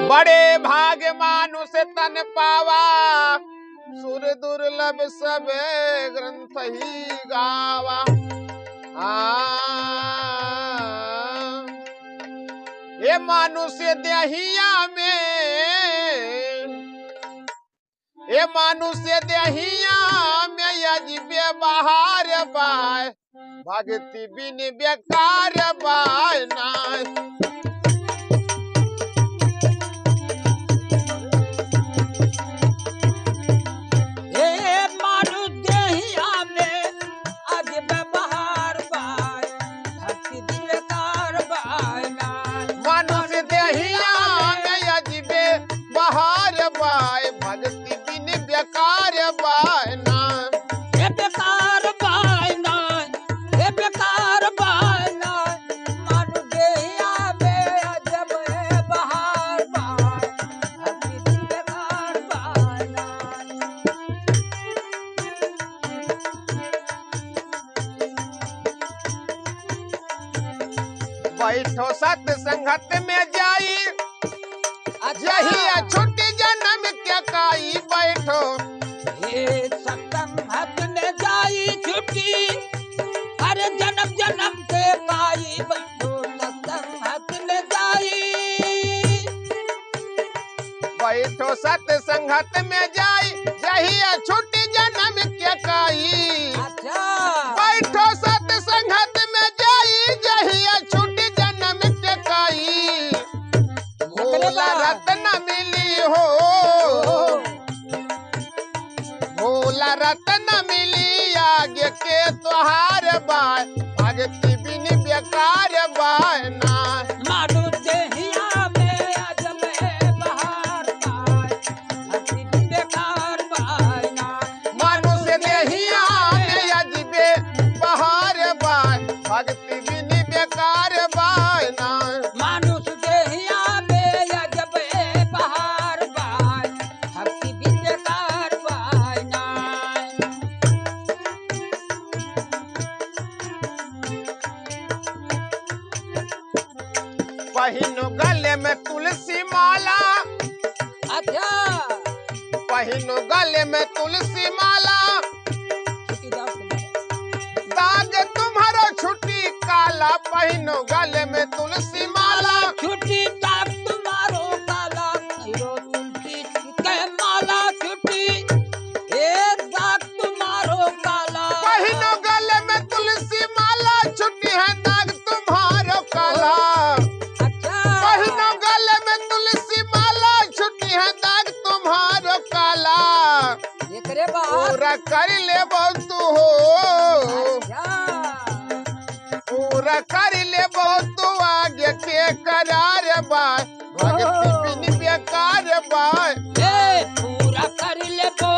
बड़े भाग मानुष तन पावा, सुर दुर्लभ सब ग्रंथ ही गावा। ये मानुष्य दहिया में, ये मानुष्य दहिया में यज्ञ बहार बाय, भक्ति बिन बेकार बाय नाय। बैठो सत संगत में जाई, यही छुट्टी जन्म क्या काई। बैठो सत्संगत में जाई छुट्टी, अरे जन्म जन्म के पाई। बैठो सत्संगत में जाई, बैठो सत्संगत में जाई, यही छुट्टी जन्म क्या काई। बैठो सत्संगत में जाई, यही छुट्टी जन्म क्या काई। भोला रत्न मिली हो, भोला रत्न मिली आगे के त्योहार बाय, भक्ति बिन बेकार बाय ना। मानु देहिया में अजब बहार बाय, भक्ति बिन बेकार बाय ना। मानु से देहिया में अजब बहार बाय, भक्ति बिन बेकार बाय ना। मानु देहिया में अजब बहार बाय, भक्ति बिन बेकार बाय ना। पहिनो गले में तुलसी माला, अच्छा पहिनो गले में तुलसी माला, दाग तुम्हारा छुट्टी काला। पहिनो गले में तुलसी माला, छुट्टी दाग तुम्हारो काला। खैरो तुलसी के माला छुट्टी, ए दाग तुम्हारो काला। पहिनो गले में तुलसी माला, छुट्टी है दाग तुम्हारो काला। पहिनो गले में तुलसी माला, छुट्टी है दाग तुम्हारो काला। पूरा कर ले बहुत तू हो, पूरा कर ले बहुत तू आगे के करार बाय, भक्ति बिन बेकार बाय। पूरा कर ले तू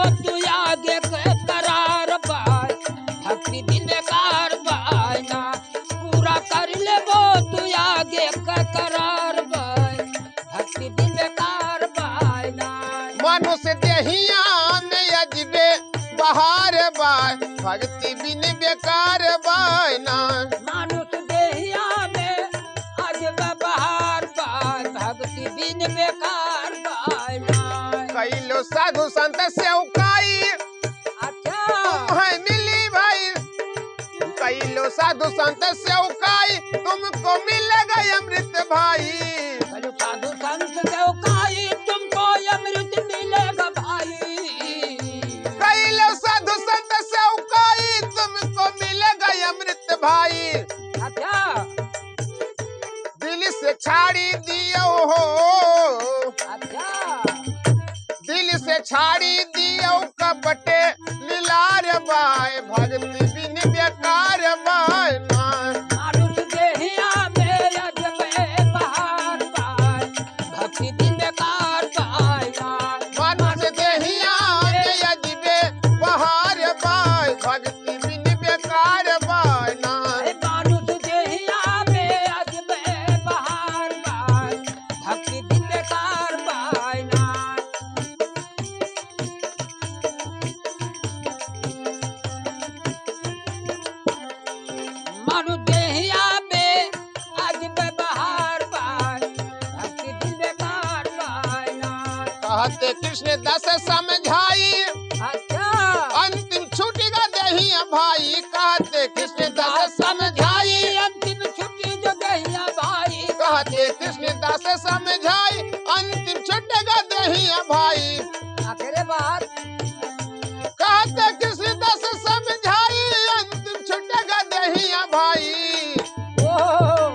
आगे के करार बाय, भक्ति बिन बेकार बाय ना। पूरा कर ले तू आगे के करार बाय, भक्ति बिन बेकार बाय ना। मनुष्य देहिया में अजबे बहार बाय, भक्ति बिन बेकार बाय ना। मानुष देहिया में अजब बहार बाय, भक्ति बिन बेकार बाय ना। कैलो साधु संत सेवकाई, तुम्हें मिली भाई। कैलो साधु संत सेवकाई, तुमको मिलेगा अमृत भाई। साधु संत सेवकाई, तुमको अमृत मिलेगा भाई। कैलो साधु संत सेवकाई, तुमको मिलेगा अमृत भाई। अच्छा दिल से छाड़ी दियो हो, अच्छा दिल से छाड़ी दियो कपटे लीलार बाय, भक्ति बिन बेकार बाय ना। मानुष देहिया में अजब बहार बाय, भक्ति बिन बेकार बाय ना। मनुष्य देहिया में अजबे बहार बाय, भक्ति बिन बेकार बाय ना। मानुष देहिया में अजब बहार बाय, भक्ति बिन बेकार बाय ना। कहते कृष्ण दास समझाई अच्छा अंतिम छुटेगा दही भाई कहते कृष्ण दास समझाई अंतिम छुट्टी जो गैया भाई कहते कृष्ण दास समझाई अंतिम छुटेगा दही भाई आखिरी बात कहते कृष्ण दास समझाई अंतिम छुटेगा दही भाई ओ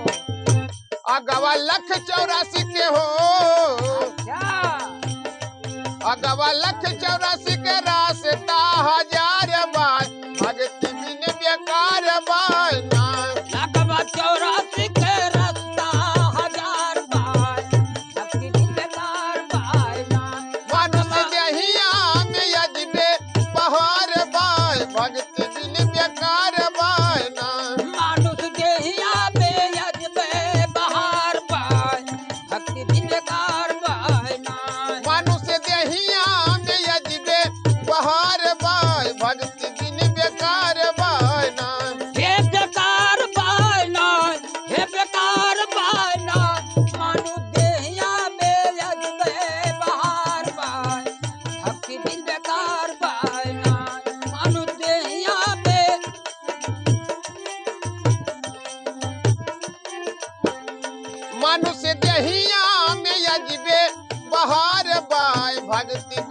अगवा लख 84 के हो अच्छा अगवा लख 84 के रास्ता हजार बार भक्ति बिन बेकार बाना लगवा 84 के रास्ता हजार बार भक्ति बिन बेकार बायना मनुष्य दहिया में यजबे बहार बाय भक्ति बिन बेकार बाना मानुष देहिया में यजबे बहार बाय भक्ति बिन बेकार बायना मनुष्य दहिया में यजबे बहार बाय भक्ति बिन बेकार बाना हे बेकार बायना हे बेकार बायना मानु देहिया में यजबे बहार बाय भक्ति बिन बेकार बायना मानु देहिया में मनुष्य दहिया में यजबे बहार बाय भक्ति